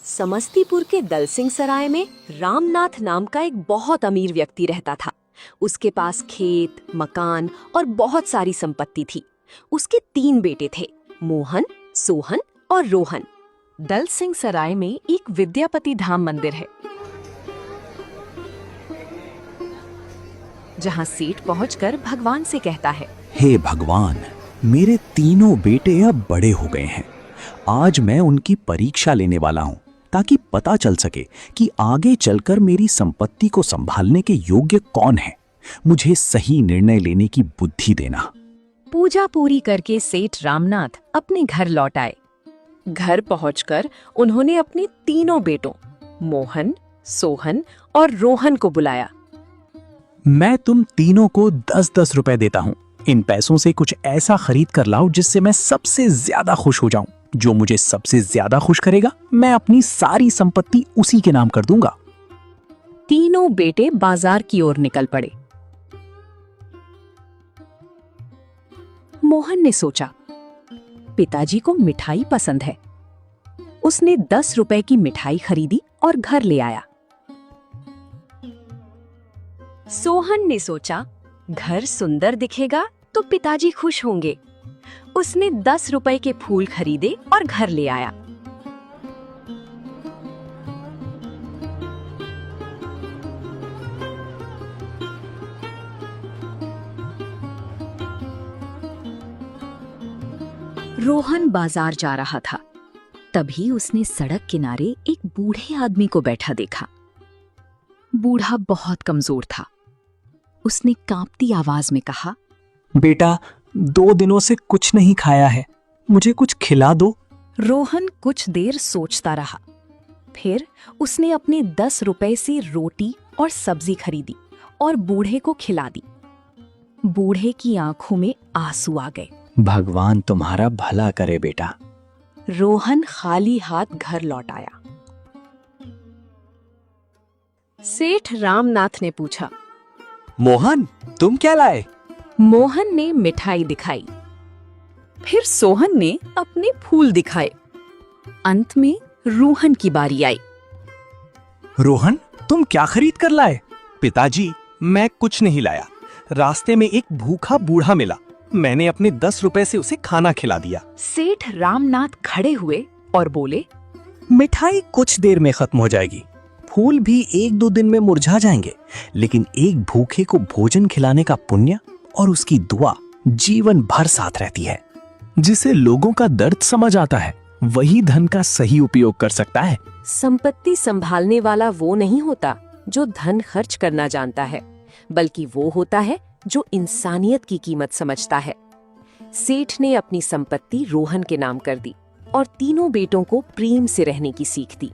समस्तीपुर के दलसिंह सराय में रामनाथ नाम का एक बहुत अमीर व्यक्ति रहता था। उसके पास खेत, मकान और बहुत सारी संपत्ति थी। उसके 3 बेटे थे, मोहन, सोहन और रोहन। दलसिंह सराय में एक विद्यापति धाम मंदिर है, जहाँ सेठ पहुंचकर भगवान से कहता है, हे भगवान, मेरे तीनों बेटे अब बड़े हो गए हैं। आज मैं उनकी परीक्षा लेने वाला हूँ, ताकि पता चल सके कि आगे चलकर मेरी संपत्ति को संभालने के योग्य कौन है। मुझे सही निर्णय लेने की बुद्धि देना। पूजा पूरी करके सेठ रामनाथ अपने घर लौट आए। घर पहुंचकर उन्होंने अपने तीनों बेटों मोहन, सोहन और रोहन को बुलाया। मैं तुम तीनों को 10-10 रुपए देता हूँ। इन पैसों से कुछ ऐसा खरीद कर लाओ जिससे मैं सबसे ज्यादा खुश हो जाऊं। जो मुझे सबसे ज्यादा खुश करेगा, मैं अपनी सारी संपत्ति उसी के नाम कर दूंगा। तीनों बेटे बाजार की ओर निकल पड़े। मोहन ने सोचा, पिताजी को मिठाई पसंद है। उसने 10 रुपए की मिठाई खरीदी और घर ले आया। सोहन ने सोचा, घर सुंदर दिखेगा तो पिताजी खुश होंगे। उसने 10 रुपए के फूल खरीदे और घर ले आया। रोहन बाजार जा रहा था, तभी उसने सड़क किनारे एक बूढ़े आदमी को बैठा देखा। बूढ़ा बहुत कमजोर था। उसने कांपती आवाज में कहा, बेटा, 2 दिनों से कुछ नहीं खाया है, मुझे कुछ खिला दो। रोहन कुछ देर सोचता रहा। फिर उसने अपने 10 रुपए से रोटी और सब्जी खरीदी और बूढ़े को खिला दी। बूढ़े की आंखों में आंसू आ गए। भगवान तुम्हारा भला करे बेटा। रोहन खाली हाथ घर लौट आया। सेठ रामनाथ ने पूछा, मोहन, तुम क्या लाए? मोहन ने मिठाई दिखाई। फिर सोहन ने अपने फूल दिखाए। अंत में रोहन की बारी आई। रोहन, तुम क्या खरीद कर लाए? पिताजी, मैं कुछ नहीं लाया। रास्ते में एक भूखा बूढ़ा मिला, मैंने अपने 10 रुपए से उसे खाना खिला दिया। सेठ रामनाथ खड़े हुए और बोले, मिठाई कुछ देर में खत्म हो जाएगी, फूल भी 1-2 दिन में मुरझा जाएंगे, लेकिन एक भूखे को भोजन खिलाने का पुण्य और उसकी दुआ जीवन भर साथ रहती है। जिसे लोगों का दर्द समझ आता है, वही धन का सही उपयोग कर सकता है। संपत्ति संभालने वाला वो नहीं होता जो धन खर्च करना जानता है, बल्कि वो होता है जो इंसानियत की कीमत समझता है। सेठ ने अपनी संपत्ति रोहन के नाम कर दी और तीनों बेटों को प्रेम से रहने की सीख दी।